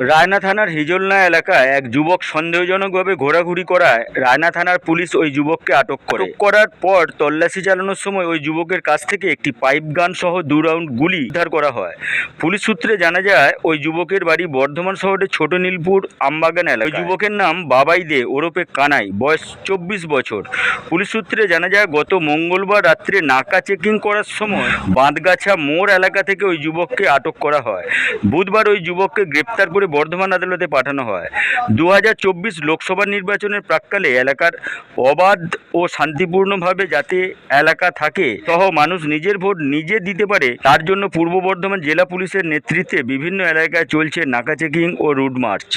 রায়না থানার হিজলনা এলাকায় এক যুবক সন্দেহজনকভাবে ঘোরাঘুরি করায় রায়না থানার পুলিশ ওই যুবককে আটক করার পর তল্লাশি চালানোর সময় ওই যুবকের কাছ থেকে একটি পাইপ গান সহ 2 রাউন্ড গুলি উদ্ধার করা হয়। পুলিশ সূত্রে জানা যায় ওই যুবকের বাড়ি বর্ধমান শহরের ছোট নীলপুর আমবাগান এলাকায়। ওই যুবকের নাম বাবাই দে ওরফে কানাই, বয়স 24 বছর। পুলিশ সূত্রে জানা যায় গত মঙ্গলবার রাত্রে নাকা চেকিং করার সময় বাঁধগাছা মোড় এলাকা থেকে ওই যুবককে আটক করা হয়। বুধবার ওই যুবককে গ্রেপ্তার করে বর্ধমান আদালতে পাঠানো হয়। 2024 লোকসভা নির্বাচনের প্রাক্কালে এলাকার অবাধ ও শান্তিপূর্ণভাবে যাতে এলাকা থাকে সহ মানুষ নিজের ভোট নিজে দিতে পারে তার জন্য পূর্ব বর্ধমান জেলা পুলিশের নেতৃত্বে বিভিন্ন এলাকায় চলছে নাকা চেকিং ও রুট মার্চ।